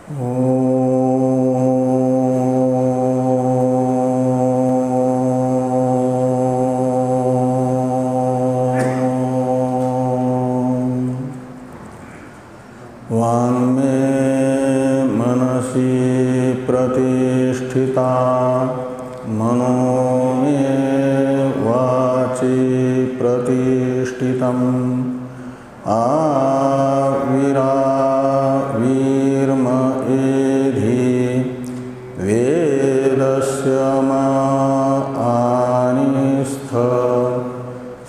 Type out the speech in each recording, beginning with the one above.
वाङ्मे मनसि प्रतिष्ठिता मनो मे वाचि प्रतिष्ठितम् आविरावीर्म एधि वेदस्य आनिस्थ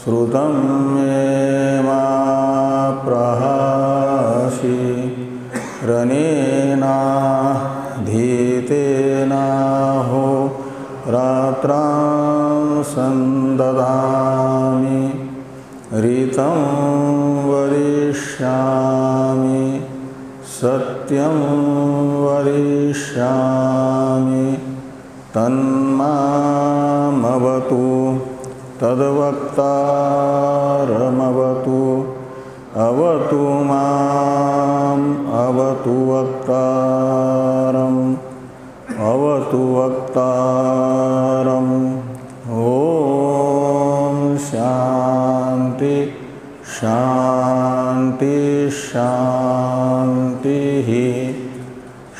श्रुतं मे मा प्रहासि रनेनाधीतेनाहो रात्रां संददामि ऋतं वदिष्यामि सत्यं वदिष्यामि तन्मामवतु तद्वक्तारमवतु अवतु माम् अवतु वक्तारम् अवतु वक्तारम्। ॐ शान्ति शान्ति शान्तिः।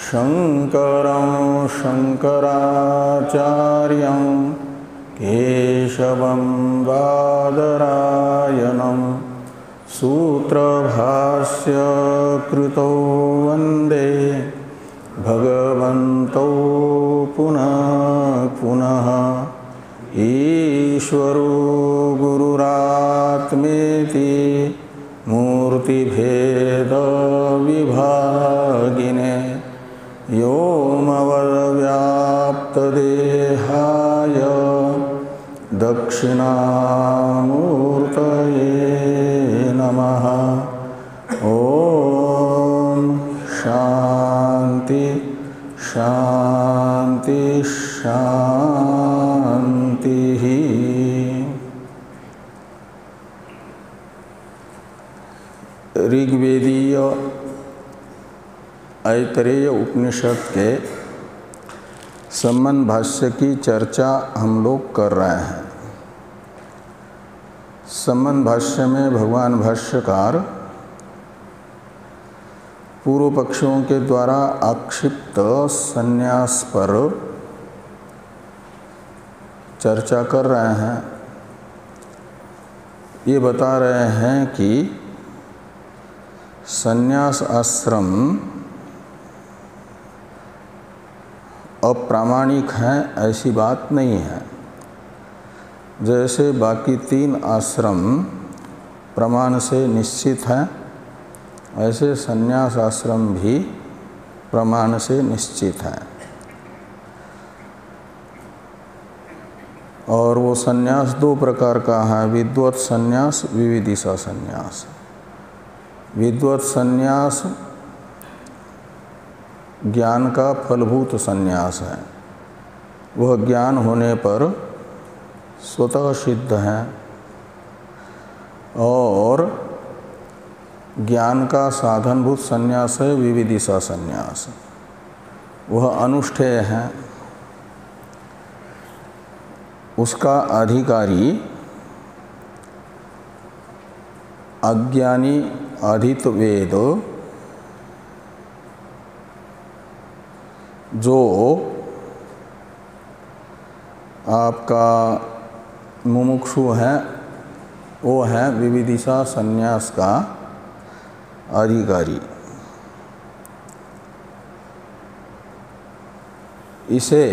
शङ्करं शङ्कराचार्यं केशवं बादरायणं सूत्रभाष्य कृतौ वन्दे भगवन्तौ पुनः पुनः। ईश्वरो गुरुरात्मेति मूर्तिभेदविभागिने व्योमवद्व्याप्तदेहाय दक्षिणामूर्तये नमः। ॐ शान्ति शान्ति शान्तिः। ऋग्वेदीय ऐतरेय उपनिषद के संबंध भाष्य की चर्चा हम लोग कर रहे हैं। संबंध भाष्य में भगवान भाष्यकार पूर्व पक्षों के द्वारा आक्षिप्त संन्यास पर चर्चा कर रहे हैं। ये बता रहे हैं कि संन्यास आश्रम अप्रामाणिक हैं ऐसी बात नहीं है। जैसे बाकी तीन आश्रम प्रमाण से निश्चित हैं, ऐसे संन्यास आश्रम भी प्रमाण से निश्चित हैं। और वो संन्यास दो प्रकार का है, विद्वत संन्यास, विविदिशा संन्यास। विद्वत संन्यास ज्ञान का फलभूत संन्यास है। वह ज्ञान होने पर स्वतः सिद्ध है और ज्ञान का साधनभूत संन्यास है विविदिशा संन्यास। वह अनुष्ठेय है। उसका अधिकारी अज्ञानी अधित वेद जो आपका मुमुक्षु है वो है विविदिशा संन्यास का अधिकारी। इसे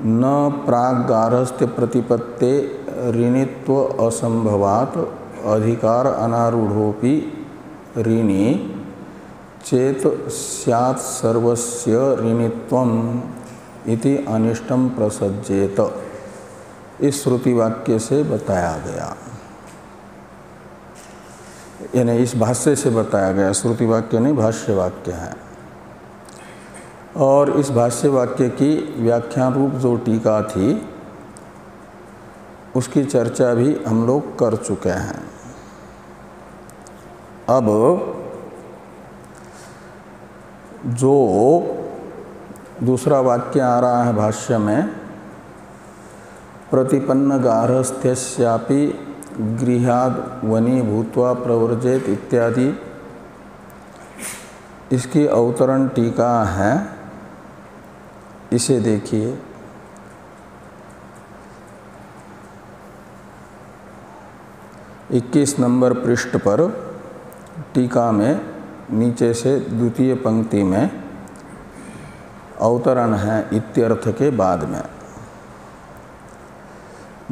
न प्राग्गारहस्थ्य प्रतिपत्ते ऋणित्व असंभवात अधिकार अनारूढ़ोपि ऋणी चेत स्यात् सर्वस्य ऋणित्वम् इति अनिष्टम प्रसज्जेत। इस श्रुति वाक्य से बताया गया, यानी इस भाष्य से बताया गया। श्रुति वाक्य नहीं, भाष्य वाक्य है। और इस भाष्य वाक्य की व्याख्यान रूप जो टीका थी उसकी चर्चा भी हम लोग कर चुके हैं। अब जो दूसरा वाक्य आ रहा है भाष्य में, प्रतिपन्न गार्हस्थ्यस्यापि गृहाद् वनी भूत्वा प्रव्रजेत इत्यादि, इसकी अवतरण टीका है। इसे देखिए, इक्कीस नंबर पृष्ठ पर टीका में नीचे से द्वितीय पंक्ति में अवतरण है इत्यर्थ के बाद में।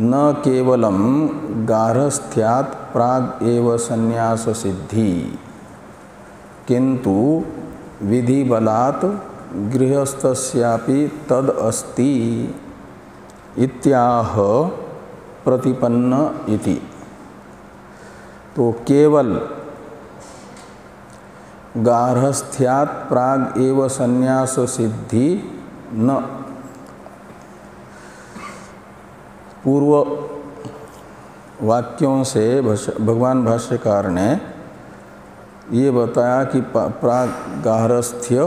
न केवलम गार्हस्थ्यात् प्राग एव संन्यास सिद्धि किंतु विधि बलात् गृहस्थस्यापि तद अस्ति इत्याह प्रतिपन्न इति। तो केवल गार्हस्थ्यात् प्राग एव संन्यास सिद्धि न, पूर्व वाक्यों से भगवान भाष्यकार ने ये बताया कि प्राग गार्हस्थ्य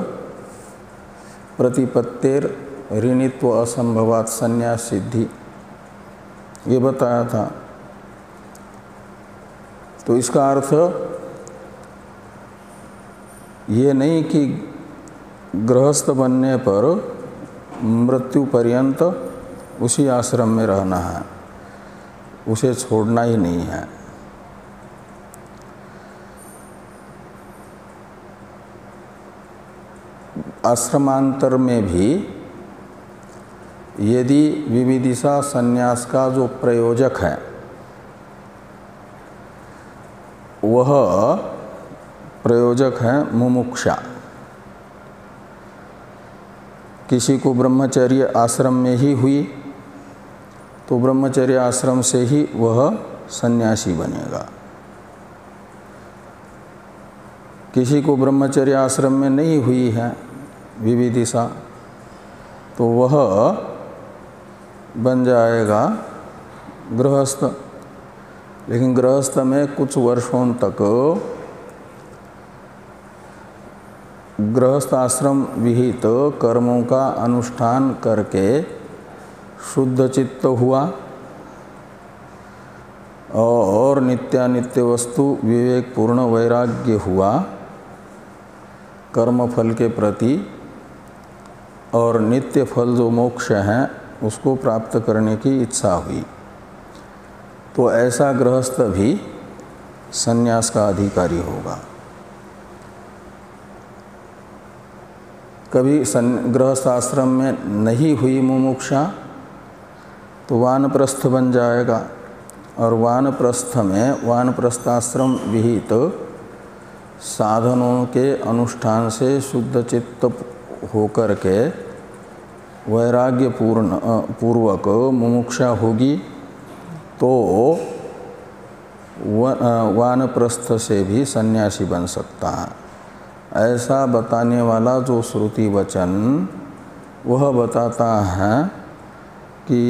प्रतिपत्तेर ऋणित्व असंभवात संन्यास सिद्धि, ये बताया था। तो इसका अर्थ ये नहीं कि गृहस्थ बनने पर मृत्यु पर्यंत उसी आश्रम में रहना है, उसे छोड़ना ही नहीं है। आश्रमांतर में भी यदि विविदिशा संन्यास का जो प्रयोजक है वह प्रयोजक है मुमुक्षा, किसी को ब्रह्मचर्य आश्रम में ही हुई तो ब्रह्मचर्य आश्रम से ही वह सन्यासी बनेगा। किसी को ब्रह्मचर्य आश्रम में नहीं हुई है विविदिशा, तो वह बन जाएगा गृहस्थ। लेकिन गृहस्थ में कुछ वर्षों तक गृहस्थ आश्रम विहित कर्मों का अनुष्ठान करके शुद्ध चित्त हुआ और नित्यानित्य वस्तु विवेक पूर्ण वैराग्य हुआ कर्म फल के प्रति, और नित्य फल जो मोक्ष है उसको प्राप्त करने की इच्छा हुई, तो ऐसा गृहस्थ भी संन्यास का अधिकारी होगा। कभी गृहस्थ आश्रम में नहीं हुई मुमुक्षा तो वानप्रस्थ बन जाएगा, और वानप्रस्थ में वानप्रस्थाश्रम विहित साधनों के अनुष्ठान से शुद्ध चित्त होकर के वैराग्य पूर्वक मुमुक्षा होगी तो वानप्रस्थ से भी सन्यासी बन सकता है। ऐसा बताने वाला जो श्रुति वचन वह बताता है कि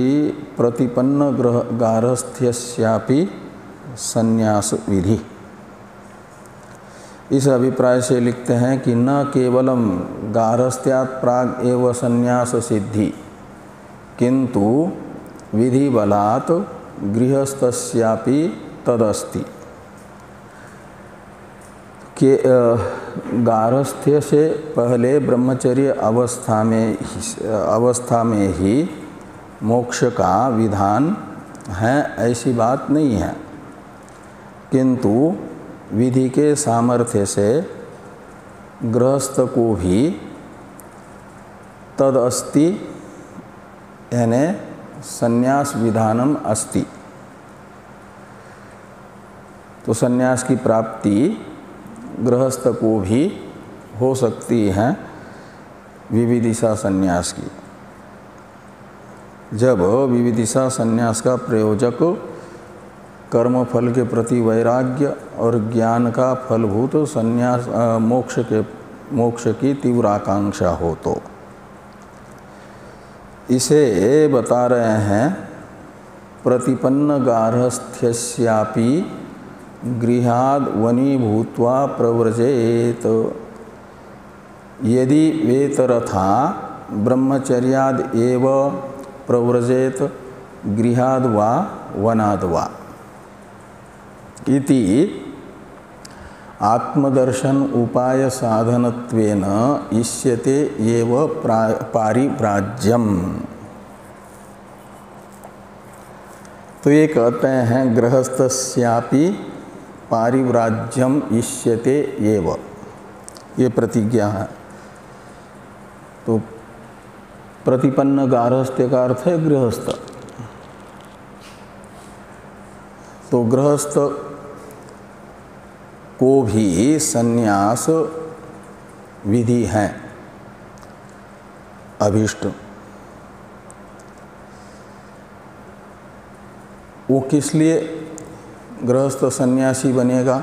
प्रतिपन्न गार्हस्थ्यस्यापि संन्यास विधि। इस अभिप्राय से लिखते हैं कि न केवलम गार्हस्थ्यात् प्राग एव संन्यास सिद्धि किंतु विधि बलात् गृहस्थस्यापि तदस्ति। के गार्हस्थ्य से पहले ब्रह्मचर्य अवस्था में ही मोक्ष का विधान है, ऐसी बात नहीं है, किंतु विधि के सामर्थ्य से गृहस्थ को भी तद अस्ति यानी संन्यास विधानम अस्ति। तो संन्यास की प्राप्ति गृहस्थ को भी हो सकती है विविदिशा संन्यास की। जब विविदिशा संन्यास का प्रयोजक कर्म फल के प्रति वैराग्य और ज्ञान का फलभूत संन्यास मोक्ष की तीव्र आकांक्षा हो, तो इसे बता रहे हैं प्रतिपन्न गार्हस्थ्यस्यापि गृहाद् वनी भूत्वा प्रव्रजेत। यदि वेतरथा ब्रह्मचर्याद एव प्रव्रजेत गृहाद वा वनाद वा इति आत्मदर्शन उपाय साधनत्वेन इष्यते एव पारिव्राज्यम। तो ये कहते हैं गृहस्थस्यापि पारिव्राज्यम इष्यते एव, ये प्रतिज्ञा है। तो प्रतिपन्न गार्हस्थ्य का अर्थ है गृहस्थ। तो गृहस्थ को भी संन्यास विधि है अभीष्ट। वो किस लिए गृहस्थ सन्यासी बनेगा?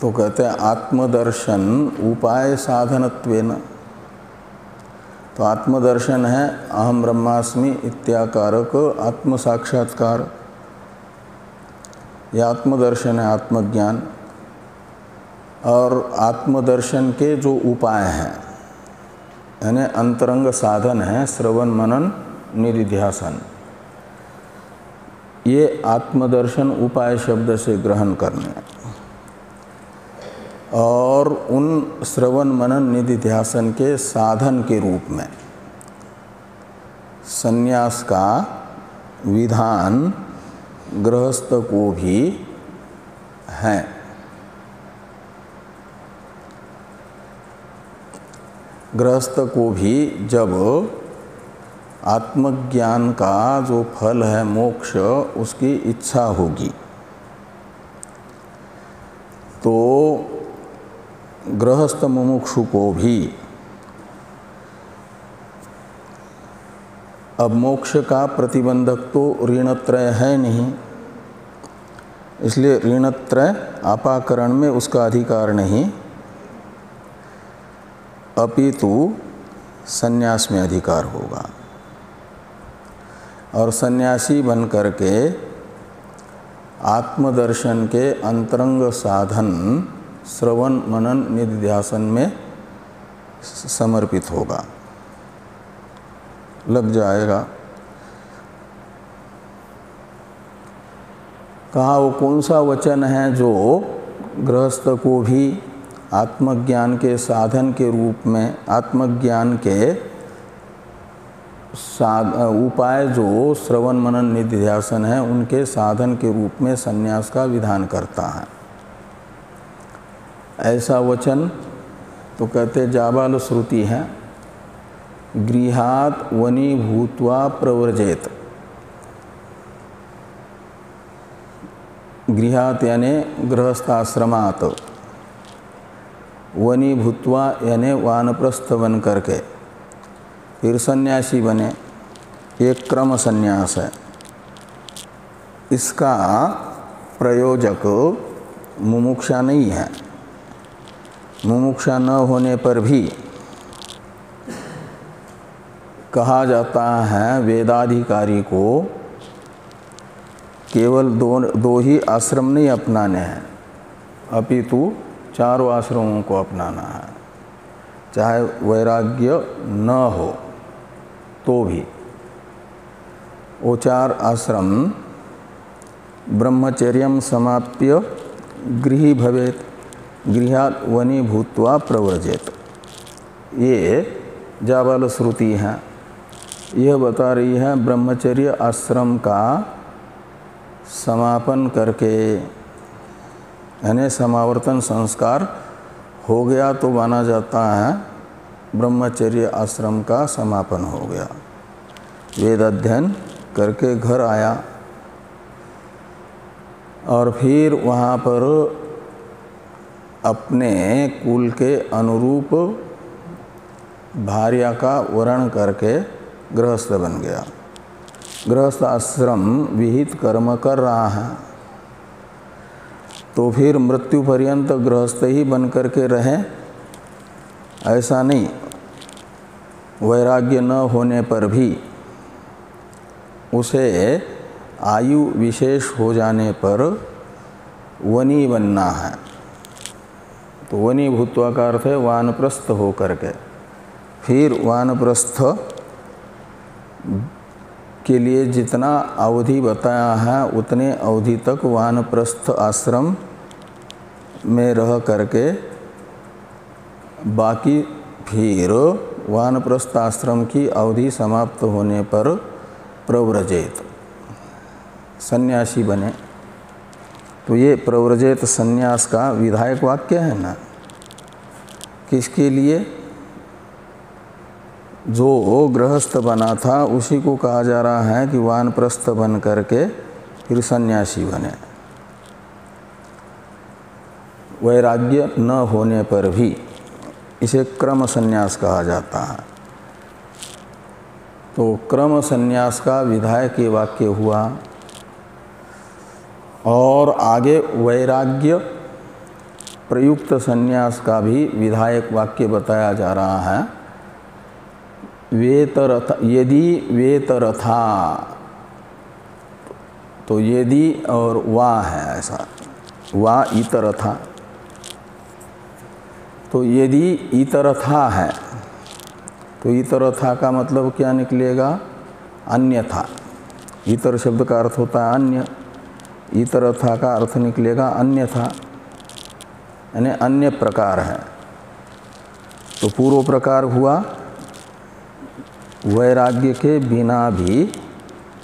तो कहते हैं आत्मदर्शन उपाय साधनत्वेन। तो आत्मदर्शन है अहम ब्रह्मास्मि इत्याकारक आत्म साक्षात्कार। यह आत्मदर्शन है, आत्मज्ञान। और आत्मदर्शन के जो उपाय हैं यानी अंतरंग साधन है श्रवण मनन निधिध्यासन, ये आत्मदर्शन उपाय शब्द से ग्रहण करने और उन श्रवण मनन निधिध्यासन के साधन के रूप में संन्यास का विधान गृहस्थ को भी है। गृहस्थ को भी जब आत्मज्ञान का जो फल है मोक्ष, उसकी इच्छा होगी तो गृहस्थ मुमुक्षु को भी अब मोक्ष का प्रतिबंधक तो ऋणत्रय है नहीं, इसलिए ऋणत्रय आपाकरण में उसका अधिकार नहीं, अपितु संन्यास में अधिकार होगा। और सन्यासी बन करके आत्मदर्शन के अंतरंग साधन श्रवण मनन निधिध्यासन में समर्पित होगा, लग जाएगा। कहा वो कौन सा वचन है जो गृहस्थ को भी आत्मज्ञान के साधन के रूप में, आत्मज्ञान के उपाय जो श्रवण मनन निधिध्यासन है उनके साधन के रूप में संन्यास का विधान करता है? ऐसा वचन तो कहते जाबाल श्रुति है, गृहात् वनी भूत्वा प्रव्रजेत। गृहात् यानी गृहस्थाश्रमात्, वनी भूत्वा यानी वानप्रस्थ बन करके फिर सन्यासी बने, एक क्रम सन्यास है। इसका प्रयोजक मुमुक्षा नहीं है। मुमुक्षा न होने पर भी कहा जाता है वेदाधिकारी को केवल दो ही आश्रम नहीं अपनाने हैं, अपितु चारों आश्रमों को अपनाना है। चाहे वैराग्य न हो तो भी वो चार आश्रम ब्रह्मचर्यम समाप्य गृही भवेत, गृहात् वनी भूत्वा प्रव्रजेत। ये जाबाल श्रुति है। यह बता रही है ब्रह्मचर्य आश्रम का समापन करके यानी समावर्तन संस्कार हो गया तो माना जाता है ब्रह्मचर्य आश्रम का समापन हो गया। वेद अध्ययन करके घर आया और फिर वहाँ पर अपने कुल के अनुरूप भार्या का वरण करके गृहस्थ बन गया। गृहस्थ आश्रम विहित कर्म कर रहा है तो फिर मृत्यु पर्यंत गृहस्थ ही बन करके रहे, ऐसा नहीं। वैराग्य न होने पर भी उसे आयु विशेष हो जाने पर वनी बनना है। तो वनी भूत्वा का अर्थ है वानप्रस्थ हो करके। फिर वानप्रस्थ के लिए जितना अवधि बताया है उतने अवधि तक वानप्रस्थ आश्रम में रह करके बाकी फिर वानप्रस्थ आश्रम की अवधि समाप्त होने पर प्रव्रजेत, सन्यासी बने। तो ये प्रव्रजेत सन्यास का विधायक वाक्य है ना। किसके लिए? जो गृहस्थ बना था उसी को कहा जा रहा है कि वानप्रस्थ बन करके फिर सन्यासी बने। वैराग्य न होने पर भी इसे क्रम संन्यास कहा जाता है। तो क्रम संन्यास का विधायक ये वाक्य हुआ। और आगे वैराग्य प्रयुक्त संन्यास का भी विधायक वाक्य बताया जा रहा है। वेतरथ, यदि वेतरथा, तो यदि और वा है ऐसा, वा इतरथा। तो यदि इतरथा है तो इतरथा का मतलब क्या निकलेगा? अन्यथा। इतर शब्द का अर्थ होता है अन्य, इतरथा का अर्थ निकलेगा अन्यथा, यानी अन्य प्रकार है। तो पूर्व प्रकार हुआ वैराग्य के बिना भी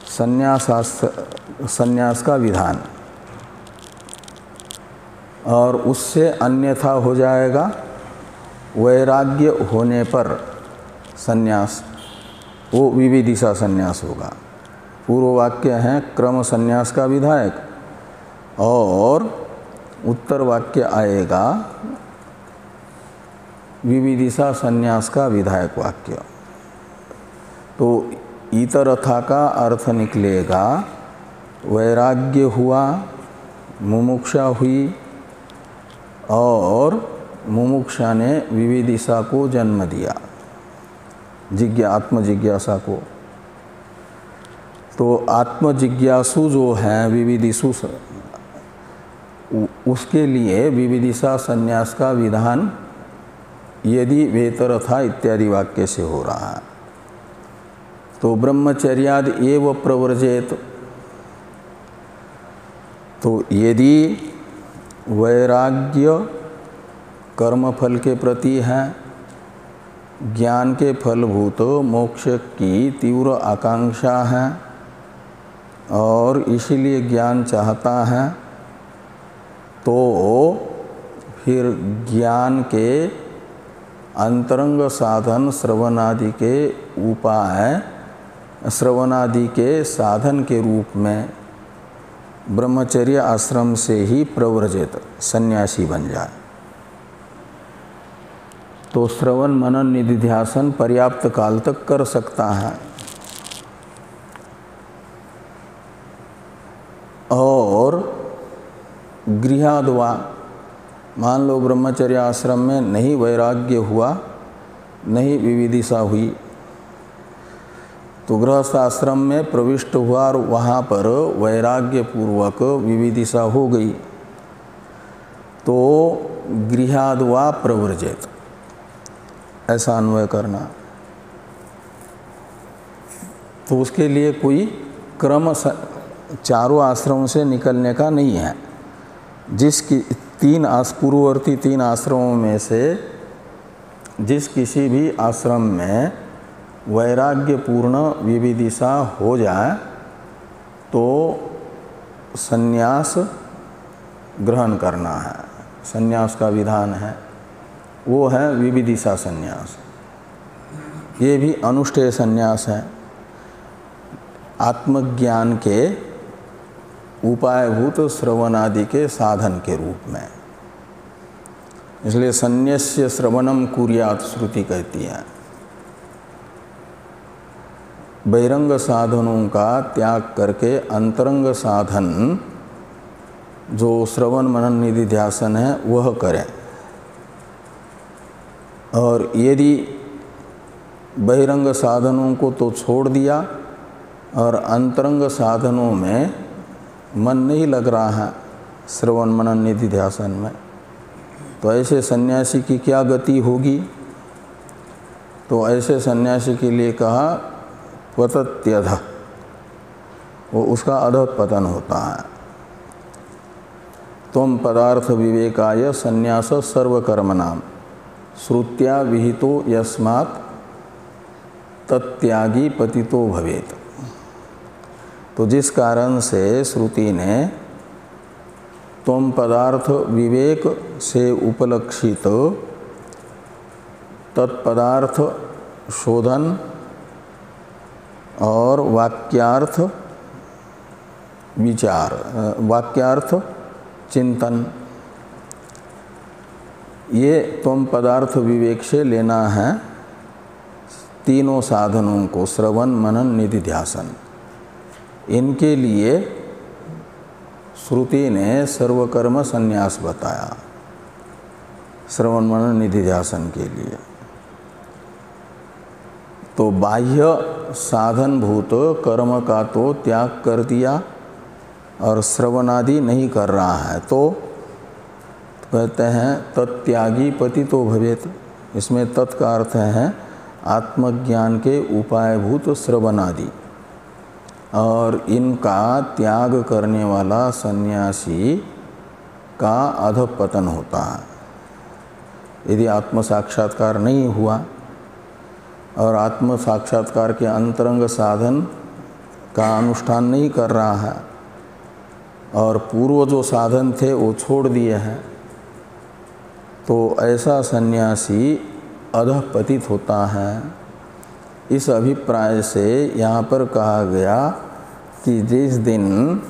संन्यास का विधान, और उससे अन्यथा हो जाएगा वैराग्य होने पर संन्यास, वो विविदिशा संन्यास होगा। पूर्व वाक्य है क्रम संन्यास का विधायक, और उत्तर वाक्य आएगा विविदिशा संन्यास का विधायक वाक्य। तो इतरथा का अर्थ निकलेगा वैराग्य हुआ, मुमुक्षा हुई, और मुमुक्षा ने विविदिशा को जन्म दिया, आत्मजिज्ञासा को। तो आत्मजिज्ञासु जो है विविदिशु, उसके लिए विविदिशा संन्यास का विधान यदि वेतरथा इत्यादि वाक्य से हो रहा है। तो ब्रह्मचर्याद एव प्रव्रजेत, तो यदि वैराग्य कर्मफल के प्रति है, ज्ञान के फलभूत मोक्ष की तीव्र आकांक्षा है, और इसीलिए ज्ञान चाहता है, तो फिर ज्ञान के अंतरंग साधन श्रवणादि के उपाय, श्रवणादि के साधन के रूप में ब्रह्मचर्य आश्रम से ही प्रव्रजित सन्यासी बन जाए। तो श्रवण मनन निधिध्यासन पर्याप्त काल तक कर सकता है, और गृहाद्वा, मान लो ब्रह्मचर्य आश्रम में नहीं वैराग्य हुआ, नहीं विविदिशा हुई, तो गृहस्थ आश्रम में प्रविष्ट हुआ और वहाँ पर वैराग्य पूर्वक विविदिशा हो गई, तो गृहाद्वा प्रव्रजेत, ऐसा अन्वय करना। तो उसके लिए कोई क्रम चारों आश्रमों से निकलने का नहीं है। जिसकी पूर्ववर्ती तीन आश्रमों में से जिस किसी भी आश्रम में वैराग्य पूर्ण विविदिशा हो जाए तो संन्यास ग्रहण करना है, संन्यास का विधान है, वो है विविदिशा संन्यास। ये भी अनुष्ठेय संन्यास है, आत्मज्ञान के उपायभूत श्रवणादि के साधन के रूप में। इसलिए संन्यस्य श्रवणम कुर्यात् श्रुति कहती है। बहिरंग साधनों का त्याग करके अंतरंग साधन जो श्रवण मनन निधिध्यासन है वह करें, और यदि बहिरंग साधनों को तो छोड़ दिया और अंतरंग साधनों में मन नहीं लग रहा है श्रवण मनन निधिध्यासन में, तो ऐसे सन्यासी की क्या गति होगी? तो ऐसे सन्यासी के लिए कहा पतत्यध, वो उसका अधःपतन होता है। त्वं पदार्थ विवेकाय संन्यास सर्वकर्मणाम श्रुत्या विहितो यस्मात् तत्यागी पतितो भवेत्। तो जिस कारण से श्रुति ने त्वं पदार्थ विवेक से उपलक्षित तत्पदार्थ शोधन और वाक्यार्थ विचार, वाक्यार्थ चिंतन, ये त्वं पदार्थ विवेक से लेना है तीनों साधनों को, श्रवण मनन निधिध्यासन। इनके लिए श्रुति ने सर्वकर्म संन्यास बताया, श्रवण मनन निधिध्यासन के लिए। तो बाह्य साधनभूत कर्म का तो त्याग कर दिया और श्रवणादि नहीं कर रहा है, तो कहते हैं तत्यागी पतितो भवेत्। इसमें तत् का अर्थ है आत्मज्ञान के उपायभूत श्रवणादि, और इनका त्याग करने वाला सन्यासी का अधःपतन होता है। यदि आत्म साक्षात्कार नहीं हुआ और आत्म साक्षात्कार के अंतरंग साधन का अनुष्ठान नहीं कर रहा है और पूर्व जो साधन थे वो छोड़ दिए हैं, तो ऐसा सन्यासी अधःपतित होता है। इस अभिप्राय से यहाँ पर कहा गया कि जिस दिन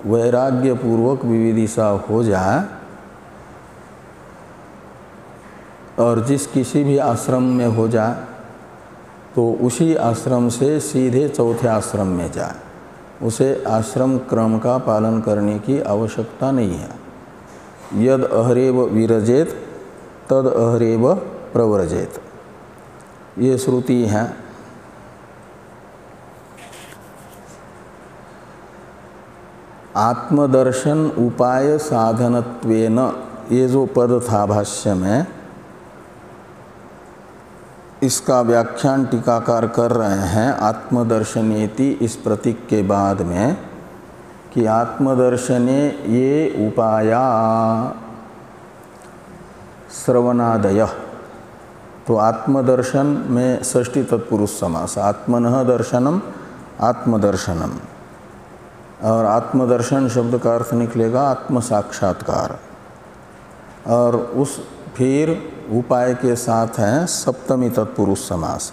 वैराग्य पूर्वक विविदिशा हो जाए और जिस किसी भी आश्रम में हो जाए, तो उसी आश्रम से सीधे चौथे आश्रम में जाए, उसे आश्रम क्रम का पालन करने की आवश्यकता नहीं है। यद अहरेव विरजेत तद अहरेव प्रव्रजेत, ये श्रुति है। आत्मदर्शन उपाय साधनत्वेन, ये जो पद था भाष्य में, इसका व्याख्यान टीकाकार कर रहे हैं आत्मदर्शनेति इस प्रतीक के बाद में कि आत्मदर्शने ये उपाया श्रवणादय। तो आत्मदर्शन में षष्ठी तत्पुरुष समास, आत्मनः दर्शनम आत्मदर्शनम, और आत्मदर्शन शब्द का अर्थ निकलेगा आत्म साक्षात्कार, और उस फिर उपाय के साथ हैं सप्तमी तत्पुरुष समास,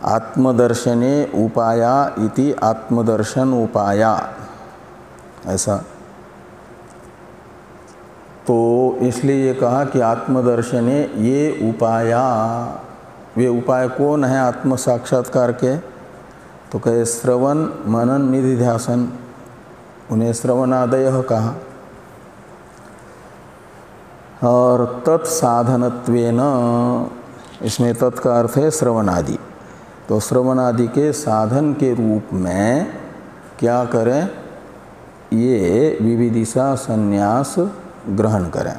आत्मदर्शने उपाया इति आत्मदर्शन उपाया, ऐसा। तो इसलिए ये कहा कि आत्मदर्शने ये उपाया, वे उपाय कौन है आत्म साक्षात्कार के? तो कहे श्रवण मनन निधिध्यासन, उन्हें श्रवणादयः कहा। और तत्साधनत्वेन, इसमें तत् का अर्थ है श्रवणादि, तो श्रवणादि के साधन के रूप में क्या करें? ये विविदिशा संन्यास ग्रहण करें।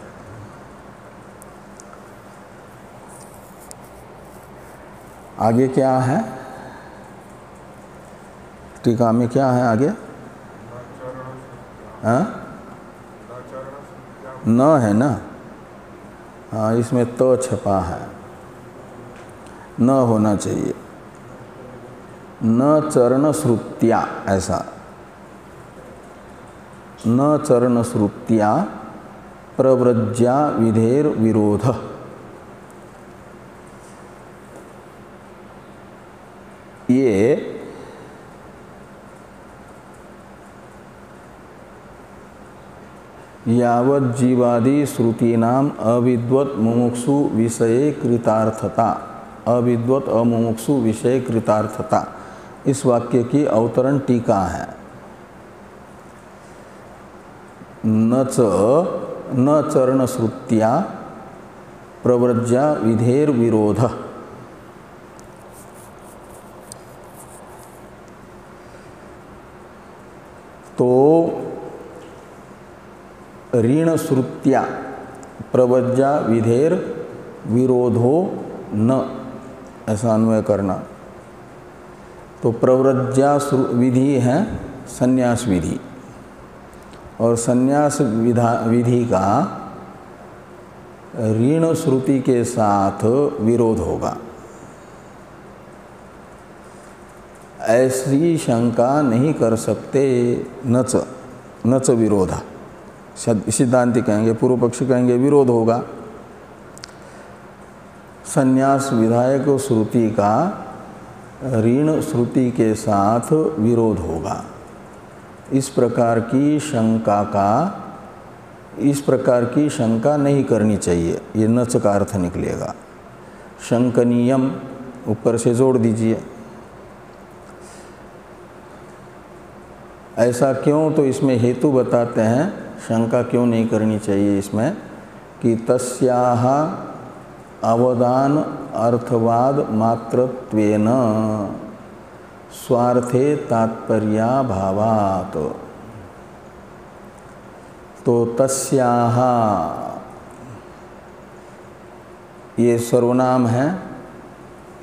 आगे क्या है टीका में, क्या है आगे? हाँ? न है ना, हाँ इसमें तो छपा है, न होना चाहिए, न चरण श्रुत्या, ऐसा, न चरण श्रुत्या प्रव्रज्या विधेर विरोध। ये यावत् जीवादि श्रुतीनाम अविद्वत मुमुक्षु विषये कृतार्थता, अविद्वत अमुमुक्षु विषय कृतार्थता, इस वाक्य की अवतरण टीका है। न चरण श्रुत्या प्रव्रज्या विधेर विरोध। तो ऋण श्रुत्या प्रवज्जा विधेर विरोधो न, ऐसा अन्वय करना। तो प्रव्रज्या विधि है संन्यास विधि, और संन्यास विधि का ऋण श्रुति के साथ विरोध होगा। ऐसी शंका नहीं कर सकते। नच विरोधा, सिद्धांति कहेंगे, पूर्व पक्षी कहेंगे विरोध होगा। संन्यास विधायक श्रुति का ऋण श्रुति के साथ विरोध होगा। इस प्रकार की शंका नहीं करनी चाहिए। ये नच का अर्थ निकलेगा। शंकनीयम ऊपर से जोड़ दीजिए। ऐसा क्यों? तो इसमें हेतु बताते हैं शंका क्यों नहीं करनी चाहिए इसमें, कि तस्याह अवदान अर्थवाद मात्रत्वेन स्वार्थे तात्पर्याभावात्। तो तस्याह ये सर्वनाम है,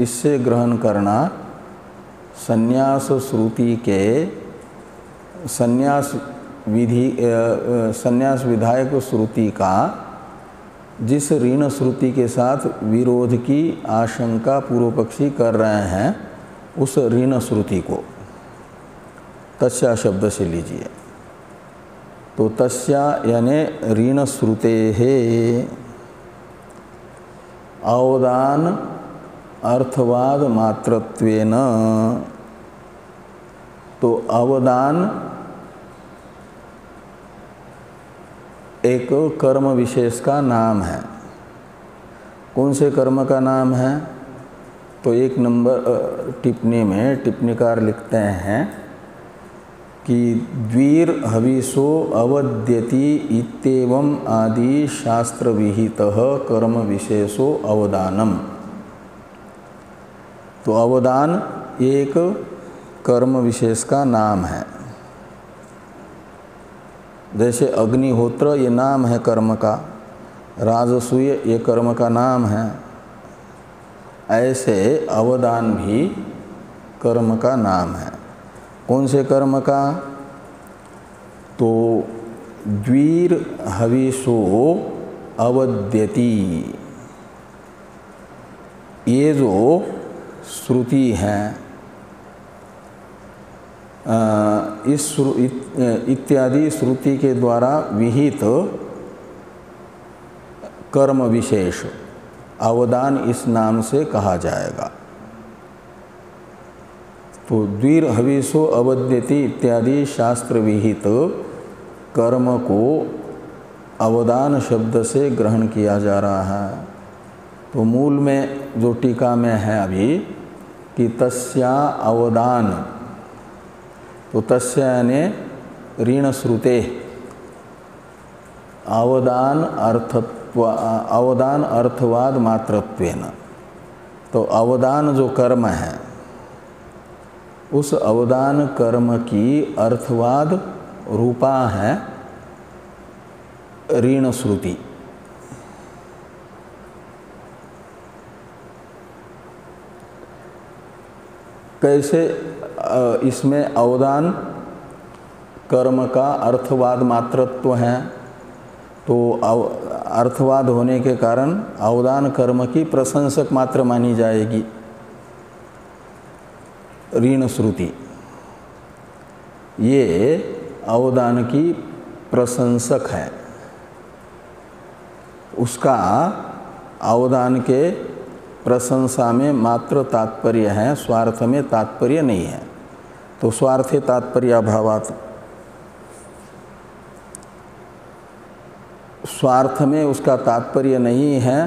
इससे ग्रहण करना संन्यास श्रुति के संन्यास विधायक श्रुति का जिस ऋण श्रुति के साथ विरोध की आशंका पूर्व पक्षी कर रहे हैं, उस ऋण श्रुति को तस्या शब्द से लीजिए। तो तस्या यानी ऋण श्रुते है अवदान अर्थवाद मात्रत्वेन। तो अवदान एक कर्म विशेष का नाम है। कौन से कर्म का नाम है? तो एक नंबर टिप्पणी में टिप्पणीकार लिखते हैं कि द्वीर हविषो अवद्यति इत्येवं आदि शास्त्र विहितः कर्म विशेषो अवदानम। तो अवदान एक कर्म विशेष का नाम है। जैसे अग्निहोत्र ये नाम है कर्म का, राजसूय ये कर्म का नाम है, ऐसे अवदान भी कर्म का नाम है। कौन से कर्म का? तो द्वीर हविषो अवद्यति, ये जो श्रुति है, इस इत्यादि श्रुति के द्वारा विहित कर्म विशेष अवदान इस नाम से कहा जाएगा। तो द्वीर हविषो अवद्यति इत्यादि शास्त्र विहित कर्म को अवदान शब्द से ग्रहण किया जा रहा है। तो मूल में जो टीका में है अभी कि तस्या अवदान, तो तस्या यानी ऋण श्रुते अवदान अर्थवाद मात्रत्वेन। तो अवदान जो कर्म है, उस अवदान कर्म की अर्थवाद रूपा है ऋण श्रुति। कैसे इसमें अवदान कर्म का अर्थवाद मात्रत्व है, तो अर्थवाद होने के कारण अवदान कर्म की प्रशंसक मात्र मानी जाएगी ऋण श्रुति। ये अवदान की प्रशंसक है, उसका अवदान के प्रशंसा में मात्र तात्पर्य है, स्वार्थ में तात्पर्य नहीं है। तो स्वार्थे तात्पर्याभावात्, स्वार्थ में उसका तात्पर्य नहीं है,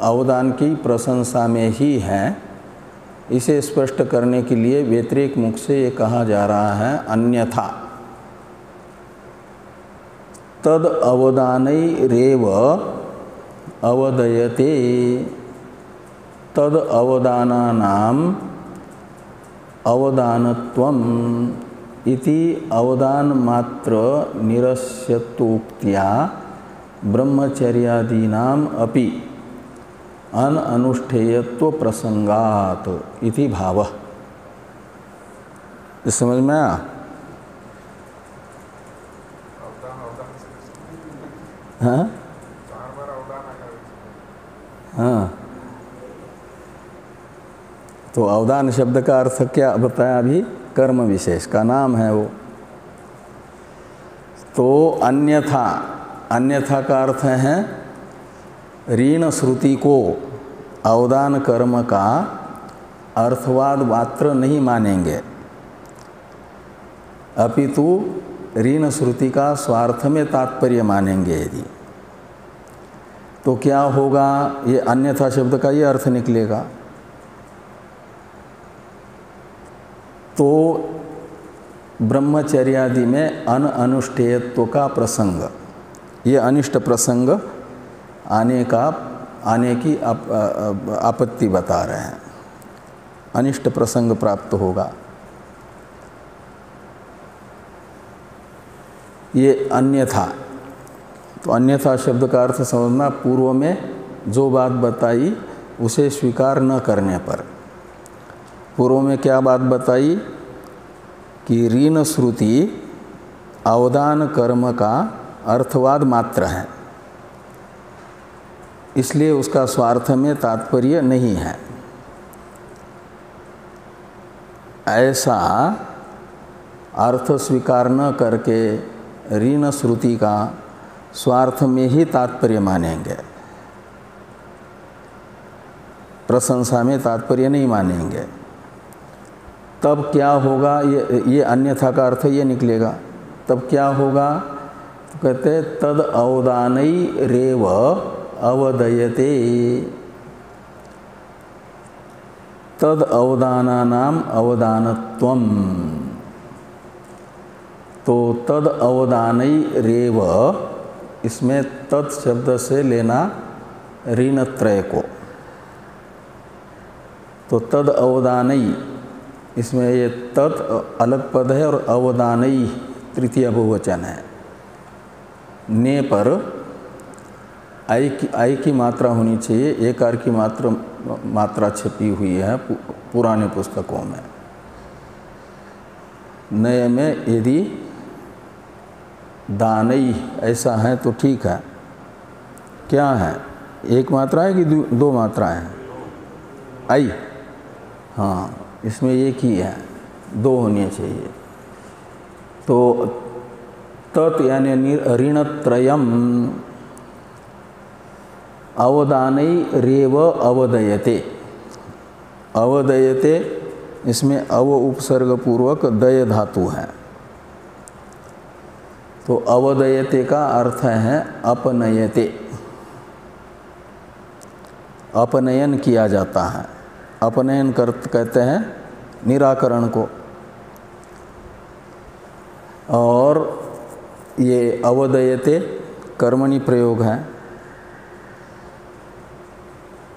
अवदान की प्रशंसा में ही है। इसे स्पष्ट करने के लिए व्यतिरेक मुख से ये कहा जा रहा है अन्यथा तद अवदानैरेव अवदयते तद अवदानानाम अवदानत्वम इति अवदान मात्र निरस्यतोक्त्या ब्रह्मचर्यादीनाम अपि अनुष्ठेयत्व प्रसंगात इति भावः। इस समझ में आया? हाँ हाँ, तो अवदान शब्द का अर्थ क्या बताया अभी? कर्म विशेष का नाम है वो। तो अन्यथा, अन्यथा का अर्थ है ऋण श्रुति को अवदान कर्म का अर्थवाद मात्र नहीं मानेंगे, अपितु ऋण श्रुति का स्वार्थ में तात्पर्य मानेंगे यदि, तो क्या होगा? ये अन्यथा शब्द का ये अर्थ निकलेगा। तो ब्रह्मचर्यादि में अनुष्ठेयत्व का प्रसंग, ये अनिष्ट प्रसंग आने की आपत्ति बता रहे हैं। अनिष्ट प्रसंग प्राप्त होगा, ये अन्यथा। तो अन्यथा शब्द का अर्थ समझना, पूर्व में जो बात बताई उसे स्वीकार न करने पर। पूर्व में क्या बात बताई कि ऋण श्रुति अवदान कर्म का अर्थवाद मात्र है, इसलिए उसका स्वार्थ में तात्पर्य नहीं है। ऐसा अर्थ स्वीकार न करके ऋण श्रुति का स्वार्थ में ही तात्पर्य मानेंगे, प्रशंसा में तात्पर्य नहीं मानेंगे। तब क्या होगा? ये अन्यथा का अर्थ ये निकलेगा। तब क्या होगा? तो कहते तद अवदानई रेव अवदयते, तद अवदानानाम अवदानत्वम। तो तद अवदानई रेव, इसमें तत् शब्द से लेना ऋणत्रय को। तो तद अवदानई, इसमें ये तत् अलग पद है और अवदानई तृतीय बहुवचन है। ने पर आई की मात्रा होनी चाहिए, एकार की मात्रा छपी हुई है पुराने पुस्तकों में। नए में यदि दानई ऐसा है तो ठीक है। क्या है? एक मात्रा है कि दो मात्रा है? आई, हाँ, इसमें एक ही है, दो होनी चाहिए। तो तत् यानी ऋणत्रयम अवदानई रेव अवदयते। अवदयते, इसमें अव उपसर्ग पूर्वक दय धातु है। तो अवदयते का अर्थ है अपनयते, अपनयन किया जाता है। अपनयन कहते हैं निराकरण को। और ये अवदयते कर्मणि प्रयोग है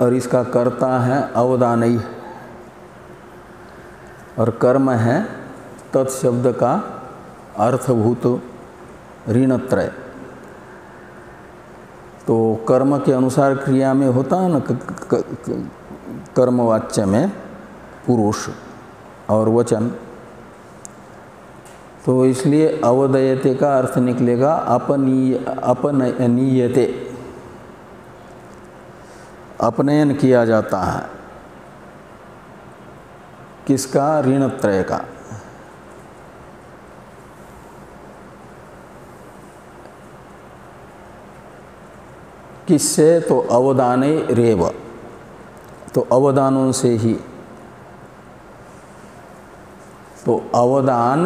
और इसका कर्ता है अवदानई, और कर्म है तत्शब्द का अर्थभूत ऋणत्रय। तो कर्म के अनुसार क्रिया में होता है ना, कर्मवाच्य में पुरुष और वचन। तो इसलिए अवदयते का अर्थ निकलेगा अपनयनीयते, अपनयन किया जाता है। किसका? ऋणत्रय का। किससे? तो अवदाने रेव, तो अवदानों से ही। तो अवदान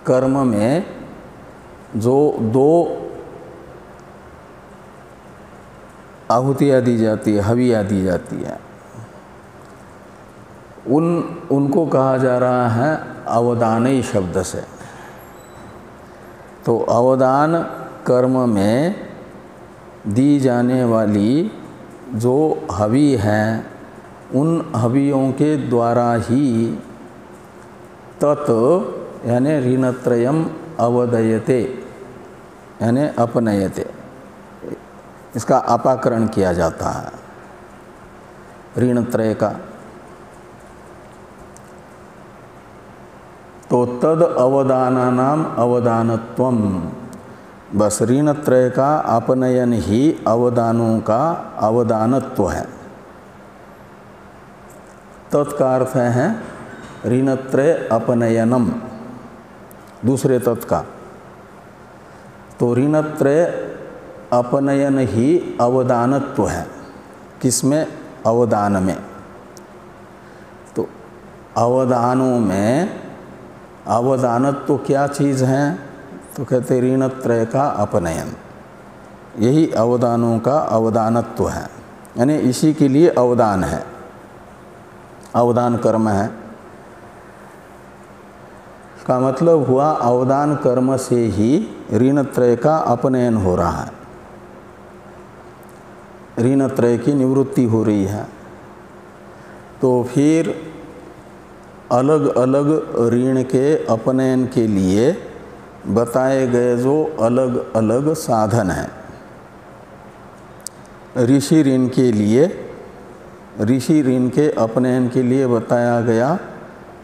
कर्म में जो दो आहुतियाँ दी जाती है, हवियाँ दी जाती है, उनको कहा जा रहा है अवदानई शब्द से। तो अवदान कर्म में दी जाने वाली जो हवि हैं, उन हवियों के द्वारा ही तत् यानी ऋणत्रयम अवदयते यानी अपनयते, इसका अपाकरण किया जाता है ऋण त्रय का। तो तद अवदानानाम अवदानत्वम, बस ऋण त्रय का अपनयन ही अवदानों का अवदानत्व है। तत्का अर्थ है ऋण त्रय अपनयनम, दूसरे तत् का। तो ऋण त्रय अपनयन ही अवदानत्व है। किसमें? अवदान में। तो अवदानों में अवदानत्व क्या चीज़ है? तो कहते ऋण त्रय का अपनयन, यही अवदानों का अवदानत्व है, यानी इसी के लिए अवदान है, अवदान कर्म है। का मतलब हुआ अवदान कर्म से ही ऋण त्रय का अपनयन हो रहा है, ऋण त्रय की निवृत्ति हो रही है। तो फिर अलग अलग ऋण के अपनयन के लिए बताए गए जो अलग अलग साधन हैं, ऋषि ऋण के लिए, ऋषि ऋण के अपनयन के लिए बताया गया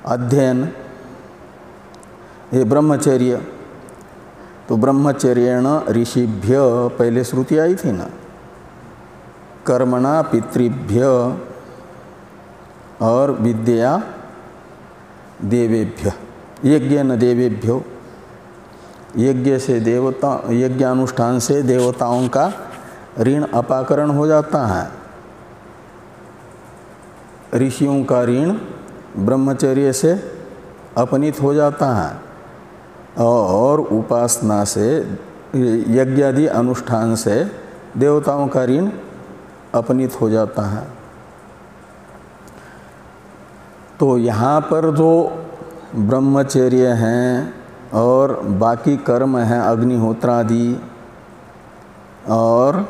अध्ययन, ये ब्रह्मचर्य। तो ब्रह्मचर्येण ऋषिभ्य, पहले श्रुति आई थी ना, कर्मणा पितृभ्य और विद्या देवेभ्य, यज्ञेन देवेभ्यो, यज्ञ से देवता, यज्ञानुष्ठान से देवताओं का ऋण अपाकरण हो जाता है। ऋषियों का ऋण ब्रह्मचर्य से अपनीत हो जाता है और उपासना से, यज्ञादि अनुष्ठान से देवताओं का ऋण अपनीत हो जाता है। तो यहाँ पर जो ब्रह्मचर्य हैं और बाकी कर्म हैं अग्निहोत्रादि और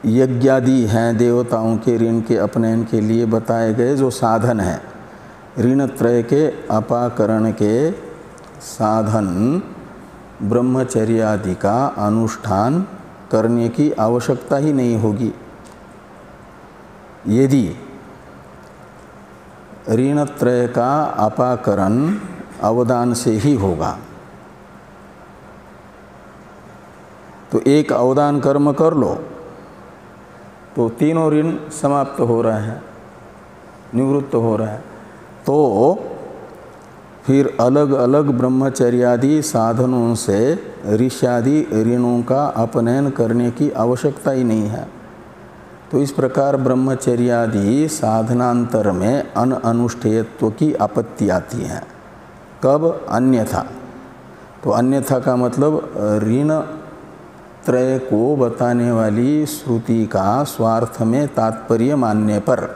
यज्ञादि हैं देवताओं के ऋण के अपनयन के लिए बताए गए जो साधन हैं, ऋण त्रय के अपाकरण के साधन ब्रह्मचर्य आदि का अनुष्ठान करने की आवश्यकता ही नहीं होगी यदि ऋण त्रय का अपाकरण अवदान से ही होगा। तो एक अवदान कर्म कर लो तो तीनों ऋण समाप्त हो रहे हैं, निवृत्त हो रहे हैं। तो फिर अलग अलग ब्रह्मचर्यादि साधनों से ऋष्यादि ऋणों का अपनयन करने की आवश्यकता ही नहीं है। तो इस प्रकार ब्रह्मचर्यादि साधनांतर में अनुष्ठेयत्व की आपत्ति आती है। कब? अन्यथा। तो अन्यथा का मतलब ऋण त्रय को बताने वाली श्रुति का स्वार्थ में तात्पर्य मानने पर।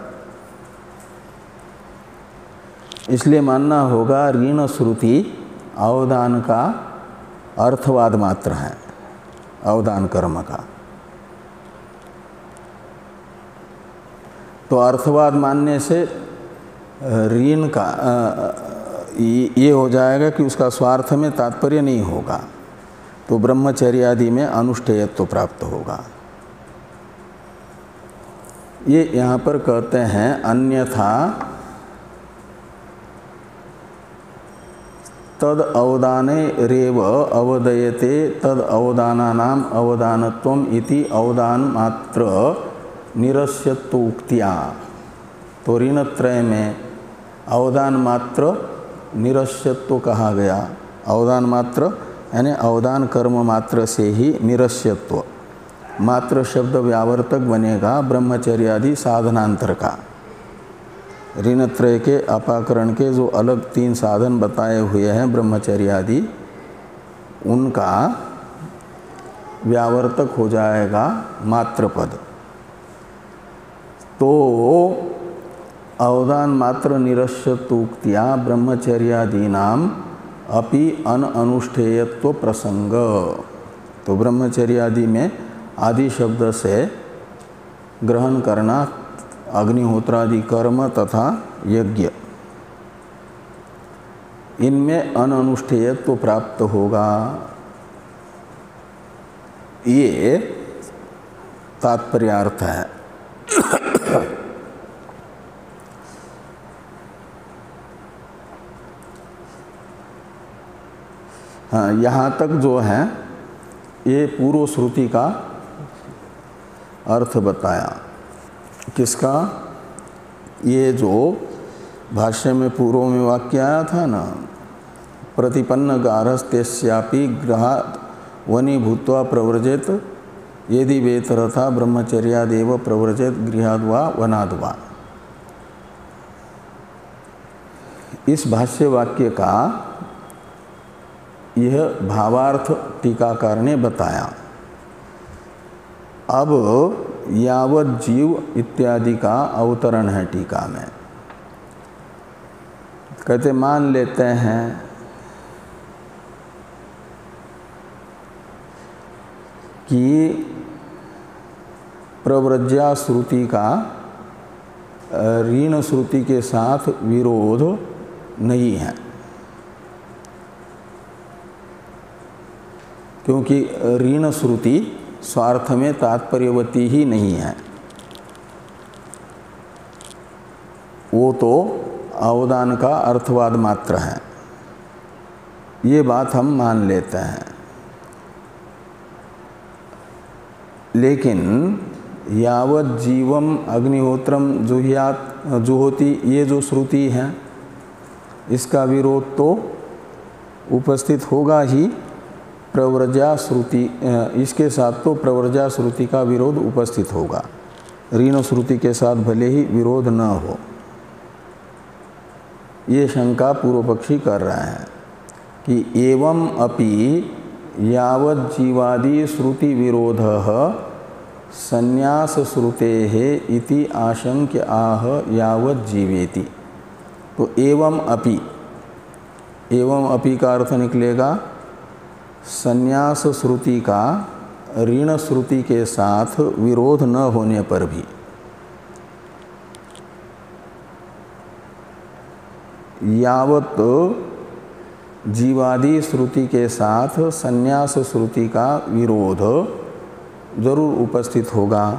इसलिए मानना होगा ऋण श्रुति अवदान का अर्थवाद मात्र है, अवदान कर्म का। तो अर्थवाद मानने से ऋण का ये हो जाएगा कि उसका स्वार्थ में तात्पर्य नहीं होगा, तो ब्रह्मचर्य आदि में अनुष्ठेयत्व प्राप्त होगा। ये यहाँ पर कहते हैं अन्यथा तद अवदाने रेव अवदयते तद अवदानानाम अवदानत्वम इति अवदान मात्र निरस्यत्व उक्तिया। तो ऋण त्रय में अवदान मात्र निरस्यत्व कहा गया। अवदान मात्र यानी अवदान कर्म मात्र से ही निरस्यत्व, मात्र शब्द व्यावर्तक बनेगा ब्रह्मचर्य आदि साधनांतर का। ऋण त्रय के अपाकरण के जो अलग तीन साधन बताए हुए हैं ब्रह्मचर्य आदि, उनका व्यावर्तक हो जाएगा मात्र पद। तो अवदान मात्र निरस्यत्वोक्त्या ब्रह्मचर्यादीनाम अपि अनुष्ठेयत्व प्रसंग। तो ब्रह्मचर्य आदि में आदि शब्द से ग्रहण करना अग्निहोत्रादि कर्म तथा यज्ञ, इनमें अनुष्ठेयत्व प्राप्त होगा। ये तात्पर्यार्थ है। हाँ, यहाँ तक जो है ये पूर्व श्रुति का अर्थ बताया। किसका? ये जो भाष्य में पूर्व में वाक्य आया था ना, प्रतिपन्न गारहस्तेस्यापि गृहात् वनी भूत्वा प्रव्रजेत यदि वेतरथा ब्रह्मचर्यादेव प्रव्रजेत गृहाद् वा वनाद् वा। इस भाष्य वाक्य का यह भावार्थ टीकाकार ने बताया। अब यावत जीव इत्यादि का अवतरण है टीका में। कहते मान लेते हैं कि प्रव्रज्या श्रुति का ऋण श्रुति के साथ विरोध नहीं है, क्योंकि ऋण श्रुति स्वार्थ में तात्पर्यवती ही नहीं है, वो तो अवदान का अर्थवाद मात्र है। ये बात हम मान लेते हैं। लेकिन यावत जीवम अग्निहोत्रम जुहोति, ये जो श्रुति है इसका विरोध तो उपस्थित होगा ही। प्रव्रजा श्रुति, इसके साथ तो प्रव्रजा श्रुति का विरोध उपस्थित होगा, ऋण श्रुति के साथ भले ही विरोध न हो। ये शंका पूर्व पक्षी कर रहे हैं कि एवं अपि यावत जीवादि श्रुति विरोधः संन्यास श्रुतेः इति आशंक्य आह यावत जीवेति। तो एवं अपि का अर्थ निकलेगा संन्यास श्रुति का ऋण श्रुति के साथ विरोध न होने पर भी। यावत जीवादि श्रुति के साथ संन्यास श्रुति का विरोध जरूर उपस्थित होगा,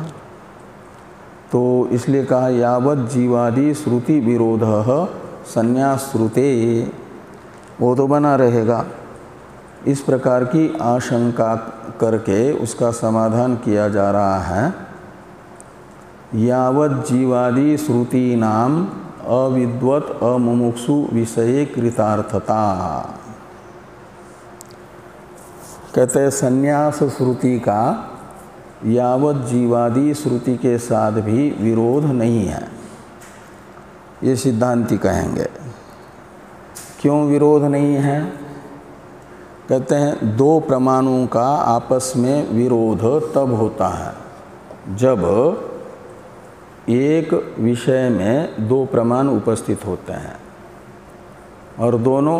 तो इसलिए कहा यावत जीवादि श्रुति विरोधः संन्यास श्रुते, वो तो बना रहेगा। इस प्रकार की आशंका करके उसका समाधान किया जा रहा है। यावत जीवादि श्रुति नाम अविद्वत अमुमुक्षु विषये कृतार्थता। कहते हैं संन्यास श्रुति का यावत जीवादि श्रुति के साथ भी विरोध नहीं है, ये सिद्धांती कहेंगे। क्यों विरोध नहीं है? कहते हैं दो प्रमाणों का आपस में विरोध तब होता है जब एक विषय में दो प्रमाण उपस्थित होते हैं और दोनों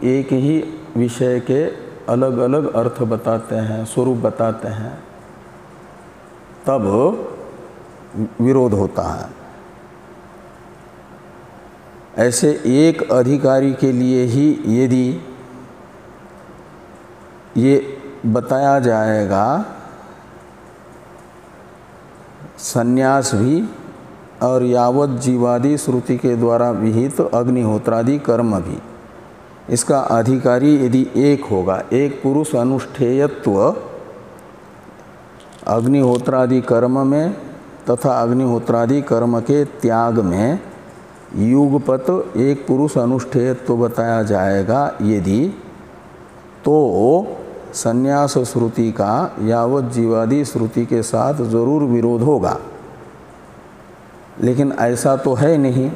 एक ही विषय के अलग अलग अर्थ बताते हैं, स्वरूप बताते हैं, तब विरोध होता है। ऐसे एक अधिकारी के लिए ही यदि ये बताया जाएगा संन्यास भी और यावत जीवादि श्रुति के द्वारा विहित अग्निहोत्रादि कर्म भी, इसका अधिकारी यदि एक होगा, एक पुरुष अनुष्ठेयत्व अग्निहोत्रादि कर्म में तथा अग्निहोत्रादि कर्म के त्याग में युगपत एक पुरुष अनुष्ठेयत्व बताया जाएगा यदि, तो संन्यास श्रुति का यावत जीवादि श्रुति के साथ जरूर विरोध होगा। लेकिन ऐसा तो है नहीं।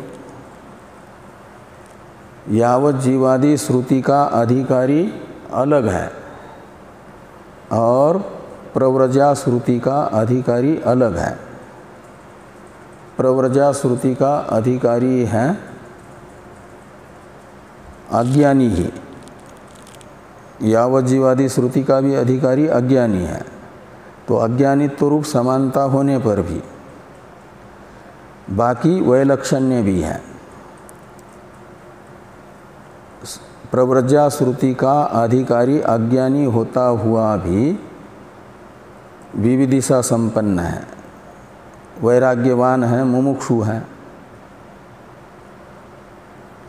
यावत जीवादि श्रुति का अधिकारी अलग है और प्रव्रजा श्रुति का अधिकारी अलग है। प्रव्रजा श्रुति का अधिकारी है अज्ञानी ही, यावत जीवादि श्रुति का भी अधिकारी अज्ञानी है। तो अज्ञानित्व रूप समानता होने पर भी बाकी वैलक्षण्य भी है। प्रव्रजा श्रुति का अधिकारी अज्ञानी होता हुआ भी विविदिशा संपन्न है, वैराग्यवान है, मुमुक्षु है।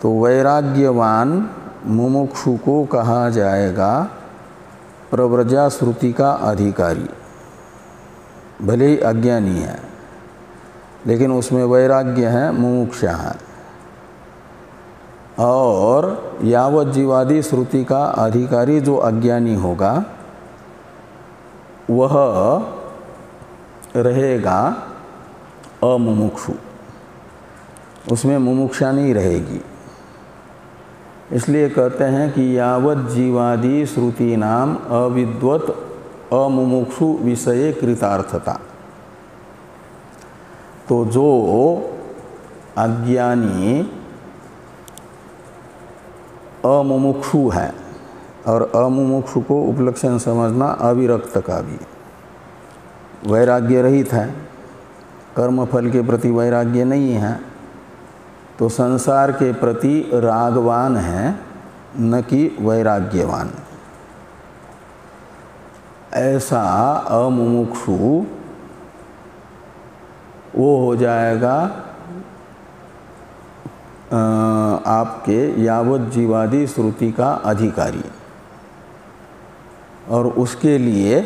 तो वैराग्यवान मुमुक्षु को कहा जाएगा प्रव्रजा श्रुति का अधिकारी। भले ही अज्ञानी है लेकिन उसमें वैराग्य है, मुमुक्षा है। और यावत जीवादि श्रुति का अधिकारी जो अज्ञानी होगा वह रहेगा अमुमुक्षु, उसमें मुमुक्षा नहीं रहेगी। इसलिए कहते हैं कि यावत जीवादि श्रुति नाम अविद्वत अमुमुक्षु विषये कृतार्थता। तो जो अज्ञानी अमुमुक्षु है, और अमुमुक्षु को उपलक्षण समझना अविरक्त का भी, वैराग्य रहित है, कर्मफल के प्रति वैराग्य नहीं है, तो संसार के प्रति रागवान है, न कि वैराग्यवान। ऐसा अमुमुक्षु वो हो जाएगा आपके यावत जीवादि श्रुति का अधिकारी। और उसके लिए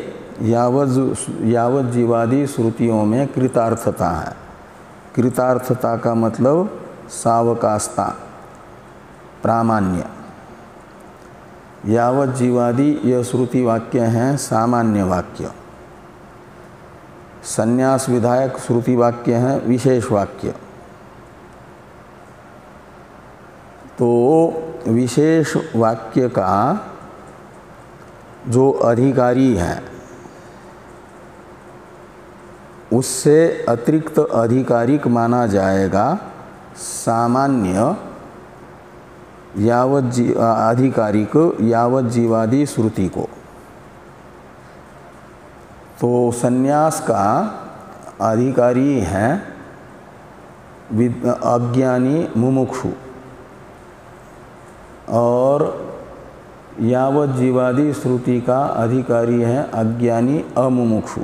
यावत जीवादि श्रुतियों में कृतार्थता है। कृतार्थता का मतलब सावकाशता, प्रामाण्य। यावत जीवादि यह श्रुति वाक्य हैं सामान्य वाक्य, संन्यास विधायक श्रुति वाक्य हैं विशेष वाक्य। तो विशेष वाक्य का जो अधिकारी है उससे अतिरिक्त अधिकारिक माना जाएगा सामान्य आधिकारिक यावत जीवादि श्रुति को। तो संन्यास का अधिकारी है अज्ञानी मुमुक्षु, और यावत जीवादि श्रुति का अधिकारी है अज्ञानी अमुमुक्षु।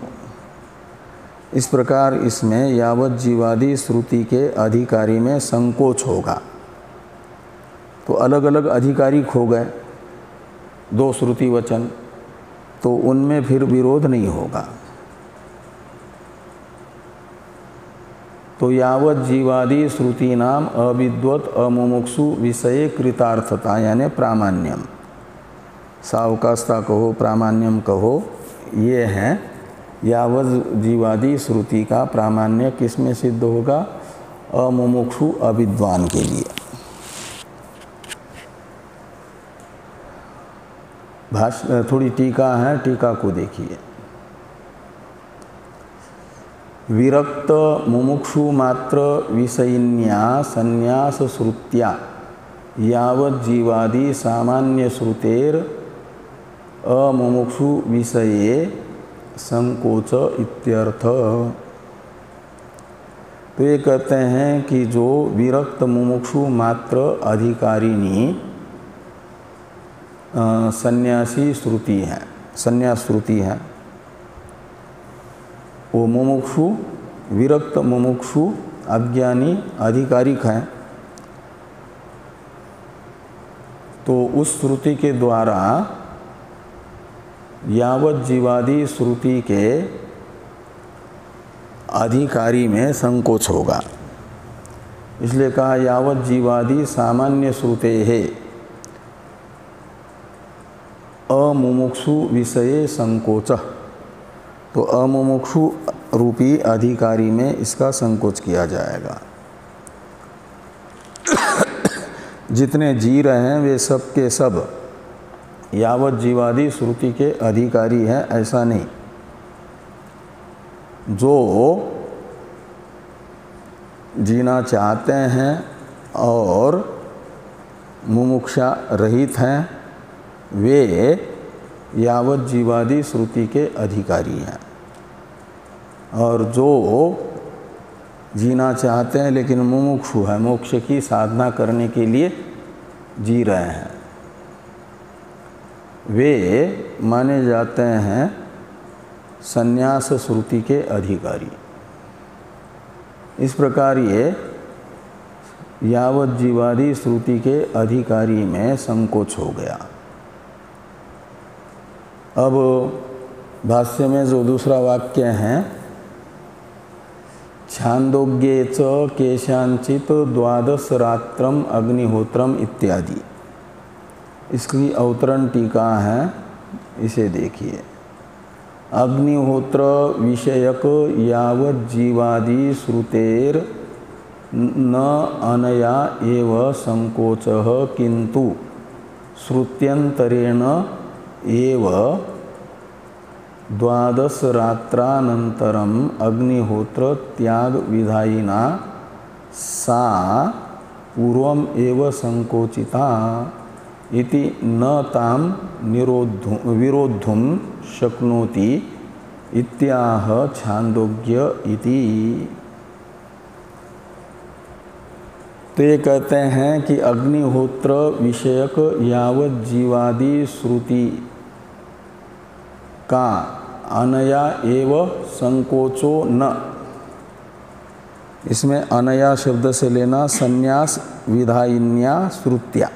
इस प्रकार इसमें यावत जीवादि श्रुति के अधिकारी में संकोच होगा। तो अलग अलग अधिकारी खो गए, दो श्रुति वचन, तो उनमें फिर विरोध नहीं होगा। तो यावत जीवादि श्रुति नाम अविद्वत अमुमुक्षु विषये कृतार्थता यानी प्रामाण्यम, सावकाशता कहो प्रामाण्यम कहो, ये है यावत जीवादि श्रुति का प्रामाण्य। किस में सिद्ध होगा? अमुमुक्षु अविद्वान के लिए। भाष्य थोड़ी टीका है, टीका को देखिए। विरक्त मुमुक्षु मात्र विषयिन्या संन्यास श्रुत्या यावत जीवादि सामान्य श्रुतेर अमुमुक्षु विषये संकोच इत्यर्थ। तो ये कहते हैं कि जो विरक्त मुमुक्षु मात्र अधिकारिणी सन्यासी श्रुति है, संन्यास श्रुति है, वो मुमुक्षु विरक्त मुमुक्षु अज्ञानी अधिकारिक हैं। तो उस श्रुति के द्वारा यावत जीवादि श्रुति के अधिकारी में संकोच होगा। इसलिए कहा यावत जीवादि सामान्य श्रुते है अमुमुक्षु विषये संकोच। तो अमुमुक्षु रूपी अधिकारी में इसका संकोच किया जाएगा। जितने जी रहे हैं वे सब के सब यावत जीवादि श्रुति के अधिकारी हैं, ऐसा नहीं। जो जीना चाहते हैं और मुमुक्षा रहित हैं वे यावत जीवादि श्रुति के अधिकारी हैं, और जो जीना चाहते हैं लेकिन मुमुक्षु है, मोक्ष की साधना करने के लिए जी रहे हैं, वे माने जाते हैं संन्यास श्रुति के अधिकारी। इस प्रकार ये यावत जीवादि श्रुति के अधिकारी में संकोच हो गया। अब भाष्य में जो दूसरा वाक्य है, छांदोग्ये च केशांचित द्वादश रात्रम अग्निहोत्रम इत्यादि, इसकी अवतरण टीका है, इसे देखिए। अग्निहोत्र विषयक यावत जीवादि श्रुतेर न अनया एव संकोचः किंतु श्रुत्यंतरेण एव द्वादश रात्रानंतरम अग्निहोत्र त्याग विधायिना सा पूर्वम एव संकोचिता इति न ताम विरोद्धुम शक्नोति इत्याह छांदोग्य इति। तो ये कहते हैं कि अग्निहोत्र विषयक यावत जीवादि श्रुति का अनया एव संकोचो न, इसमें अनया शब्द से लेना संन्यास विधायिन्या श्रुत्या,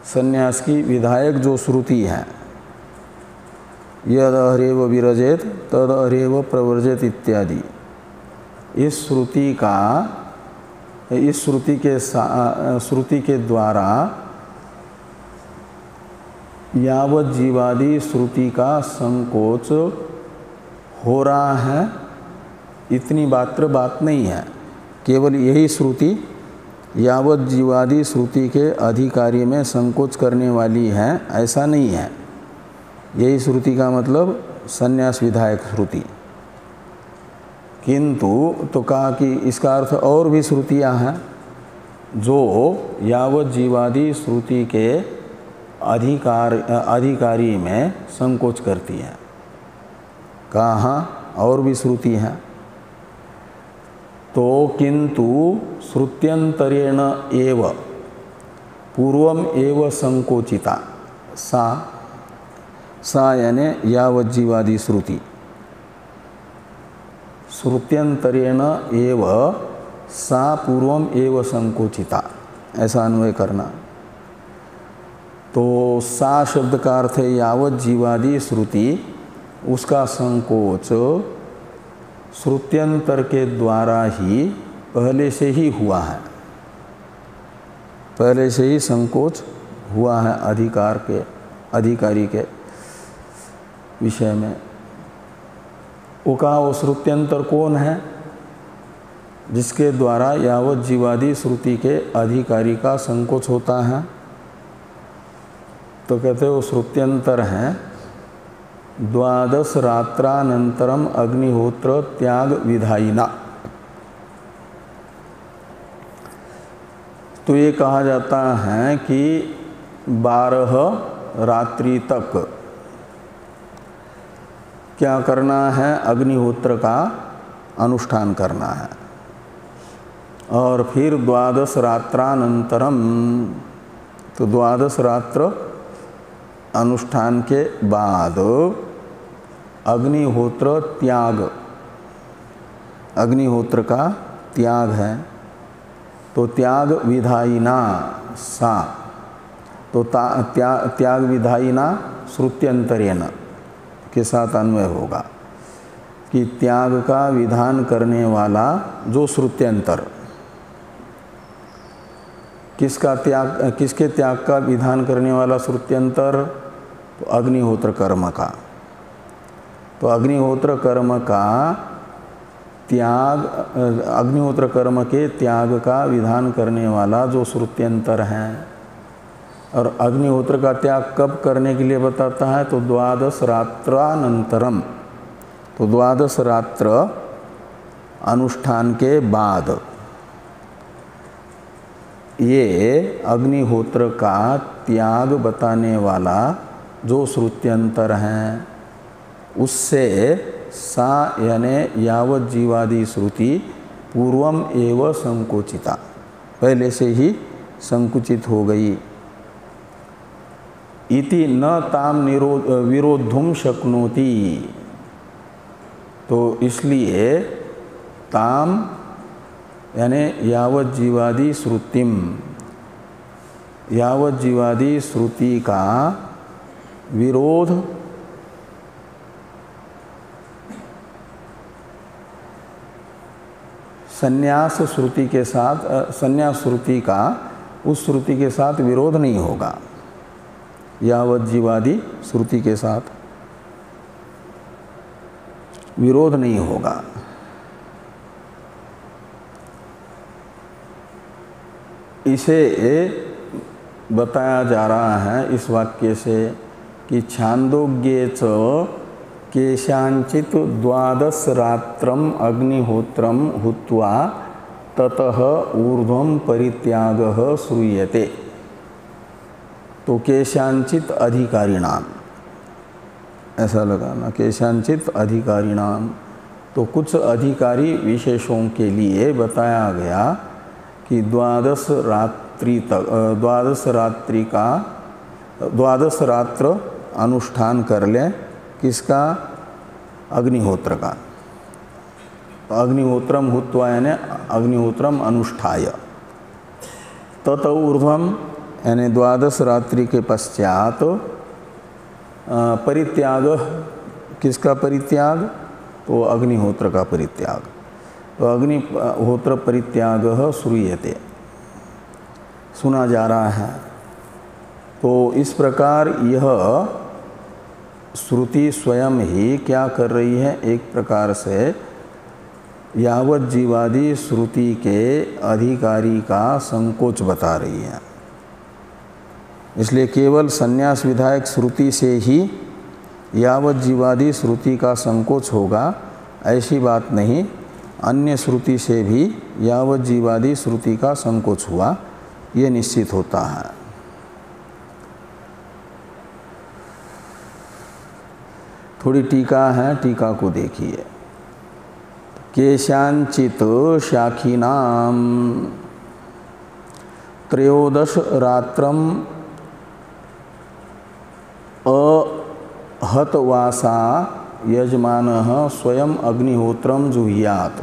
संन्यास की विधायक जो श्रुति है, यद अहरेव विरजेत तद अहरेव प्रवर्जेत इत्यादि, इस श्रुति के द्वारा यावत जीवादि श्रुति का संकोच हो रहा है, इतनी मात्र बात नहीं है। केवल यही श्रुति यावत जीवादि श्रुति के अधिकारी में संकोच करने वाली है, ऐसा नहीं है। यही श्रुति का मतलब संन्यास विधायक श्रुति। किंतु तो कहा कि इसका अर्थ और भी श्रुतियां हैं जो यावत जीवादि श्रुति के अधिकारी में संकोच करती हैं। कहाँ और भी श्रुति हैं, तो किंतु श्रुत्यंतरेण एव पूर्वम एव संकोचिता सा यानी यावत जीवादि श्रुति, श्रुत्यंतरेण एव सा पूर्वम एव संकोचिता, ऐसा अन्वय करना। तो सा शब्द का अर्थ है यावत जीवादि श्रुति, उसका संकोच श्रुत्यंतर के द्वारा ही पहले से ही हुआ है, पहले से ही संकोच हुआ है अधिकारी के विषय में। वो कहा वो श्रुत्यंतर कौन है, जिसके द्वारा यावत जीवादि श्रुति के अधिकारी का संकोच होता है। तो कहते वो श्रुत्यंतर हैं द्वादश रात्रानंतरम अग्निहोत्र त्याग विधायिना। तो ये कहा जाता है कि 12 रात्रि तक क्या करना है, अग्निहोत्र का अनुष्ठान करना है, और फिर द्वादश रात्रानंतरम, तो द्वादश रात्र अनुष्ठान के बाद अग्निहोत्र त्याग, अग्निहोत्र का त्याग है, तो त्याग विधायिना सा, तो त्याग विधायिना श्रुत्यंतरेण के साथ अन्वय होगा कि त्याग का विधान करने वाला जो श्रुत्यंतर, किसके त्याग का विधान करने वाला श्रुत्यंतर, तो अग्निहोत्र कर्म का। तो अग्निहोत्र कर्म का त्याग, अग्निहोत्र कर्म के त्याग का विधान करने वाला जो श्रुत्यंतर है, और अग्निहोत्र का त्याग कब करने के लिए बताता है, तो द्वादश रात्रानंतरम, तो द्वादश रात्र अनुष्ठान के बाद ये अग्निहोत्र का त्याग बताने वाला जो श्रुत्यंतर हैं, उससे सा यानी यावत जीवादि श्रुति पूर्वम एव संकोचिता, पहले से ही संकुचित हो गई। इति न ताम विरोद्धुम शक्नोति, तो इसलिए ताम यानी यावत जीवादि श्रुतिम, यावत जीवादि श्रुति का विरोध संन्यास श्रुति के साथ, संन्यास श्रुति का उस श्रुति के साथ विरोध नहीं होगा। यावत जीवादि श्रुति के साथ विरोध नहीं होगा। इसे बताया जा रहा है इस वाक्य से कि छांदोग्ये च केशांचित द्वादश रात्रम अग्निहोत्रम हुत्वा ततः ऊर्ध्वं परित्यागः श्रूयते। तो केशांचित अधिकारिणाम ऐसा लगाना, केशांचित अधिकारिणाम, तो कुछ अधिकारी विशेषों के लिए बताया गया कि द्वादश रात्र अनुष्ठान कर लें। किसका? अग्निहोत्र का। अग्निहोत्रम हुत्वा यानी अग्निहोत्रम अनुष्ठाय, तत ऊर्ध्वम यानी द्वादश रात्रि के पश्चात परित्याग, किसका परित्याग? तो अग्निहोत्र का परित्याग। तो अग्निहोत्र परित्याग श्रूयते, सुना जा रहा है। तो इस प्रकार यह श्रुति स्वयं ही क्या कर रही है? एक प्रकार से यावत जीवादि श्रुति के अधिकारी का संकोच बता रही है। इसलिए केवल संन्यास विधायक श्रुति से ही यावत जीवादि श्रुति का संकोच होगा ऐसी बात नहीं, अन्य श्रुति से भी यावत जीवादि श्रुति का संकोच हुआ ये निश्चित होता है। थोड़ी टीका है, टीका को देखिए। केशांचित शाखीनाम त्रयोदश रात्रम अहतवासा यजमानः स्वयं अग्निहोत्रम जुह्यात्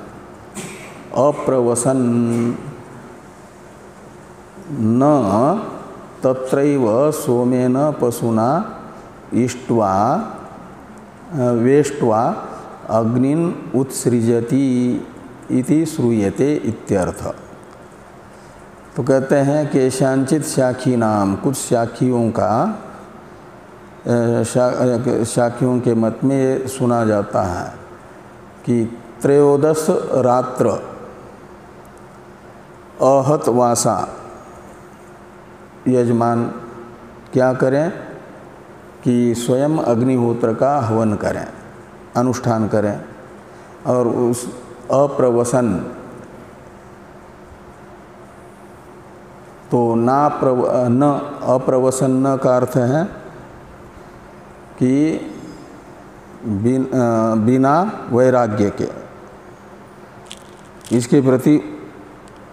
अप्रवसन न तत्रैव सोमेन पशुना इष्ट्वा वेष्ट्वा अग्निन उत्सृजति इति श्रूयते इत्यर्थ। तो कहते हैं केशांचित शाखी नाम, कुछ शाखियों का शाखियों के मत में ये सुना जाता है कि त्रयोदश रात्र अहतवासा यजमान क्या करें कि स्वयं अग्निहोत्र का हवन करें, अनुष्ठान करें, और उस अप्रवसन, तो न अप्रवसन न का अर्थ है कि बिना वैराग्य के, इसके प्रति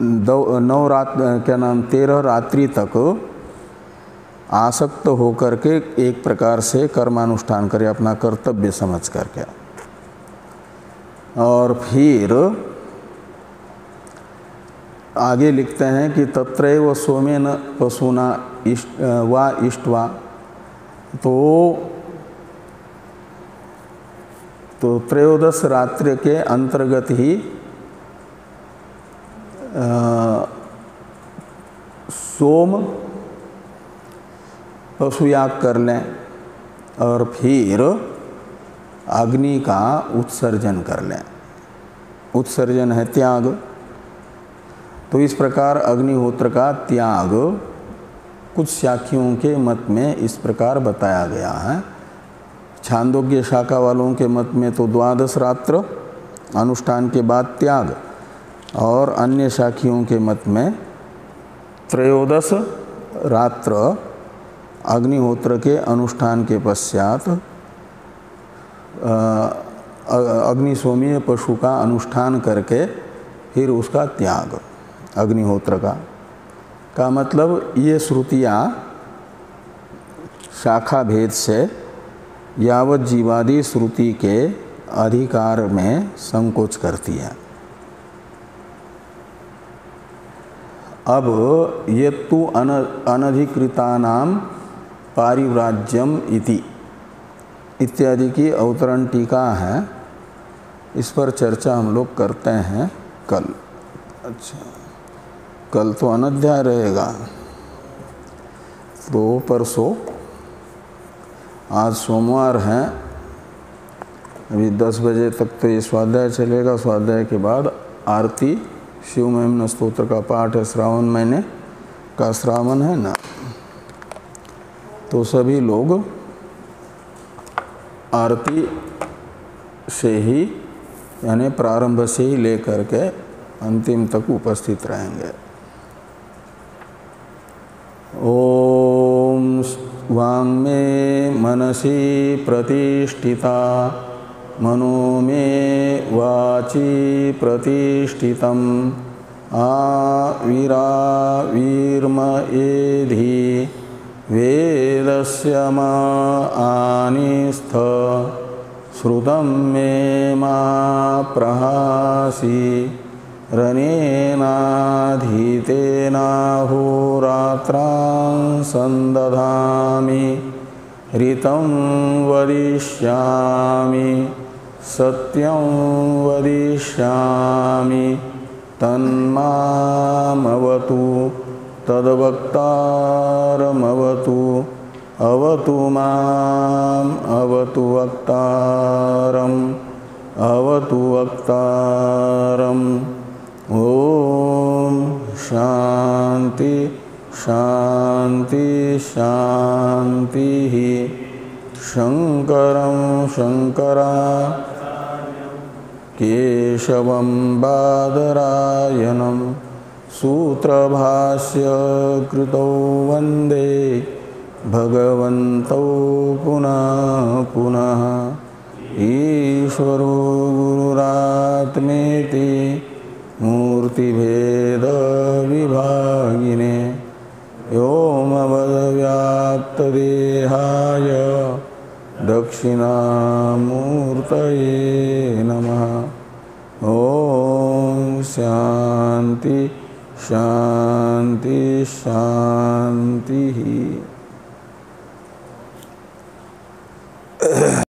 13 रात्रि तक आसक्त होकर के एक प्रकार से कर्मानुष्ठान करे, अपना कर्तव्य समझ करके। और फिर आगे लिखते हैं कि तत्रैव सोमेन पशुना वा इष्ट्वा, तो त्रयोदश रात्रि के अंतर्गत ही सोम पशुयाग कर लें और फिर अग्नि का उत्सर्जन कर लें। उत्सर्जन है त्याग। तो इस प्रकार अग्निहोत्र का त्याग कुछ शाखियों के मत में इस प्रकार बताया गया है। छांदोग्य शाखा वालों के मत में तो 12 रात्र अनुष्ठान के बाद त्याग, और अन्य शाखियों के मत में 13 रात्र अग्निहोत्र के अनुष्ठान के पश्चात अग्निसोमीय पशु का अनुष्ठान करके फिर उसका त्याग अग्निहोत्र का मतलब ये श्रुतियाँ शाखा भेद से यावत जीवादि श्रुति के अधिकार में संकोच करती है। अब ये तु अनधिकृतानां पारिव्राज्यम इति इत्यादि की अवतरण टीका है, इस पर चर्चा हम लोग करते हैं कल। अच्छा, कल तो अनध्याय रहेगा, तो परसों, आज सोमवार है, अभी 10 बजे तक तो ये स्वाध्याय चलेगा। स्वाध्याय के बाद आरती, शिव महिमन स्तोत्र का पाठ है। श्रावण महीने का श्रावण है ना, तो सभी लोग आरती से ही, यानी प्रारंभ से ही लेकर के अंतिम तक उपस्थित रहेंगे। ओम वाङ्मे मनसि प्रतिष्ठिता मनो मे वाची प्रतिष्ठितम् आविराविर्म एधि वेदस्य मा आनिस्थ श्रुतं मे मा प्रहासि रनेनाधीतेनाहोरात्रां संदधामि ऋतं वदिष्यामि सत्यं वदिष्यामि तन्मामवतु तद्वक्तारमवतु अवतु माम् अवतु वक्तारम् अवतु वक्तारम्। ओम शांति शांति शांति। शंकरं शंकराचार्यं केशवं बादरायणं सूत्रभाष्य कृतौ वंदे भगवन्तौ पुनः पुनः। ईश्वरो गुरुरात्मेति मूर्तिभेद विभागिने व्योमवद्व्याप्तदेहाय दक्षिणामूर्तये नमः। ओम शांति शांति शांति।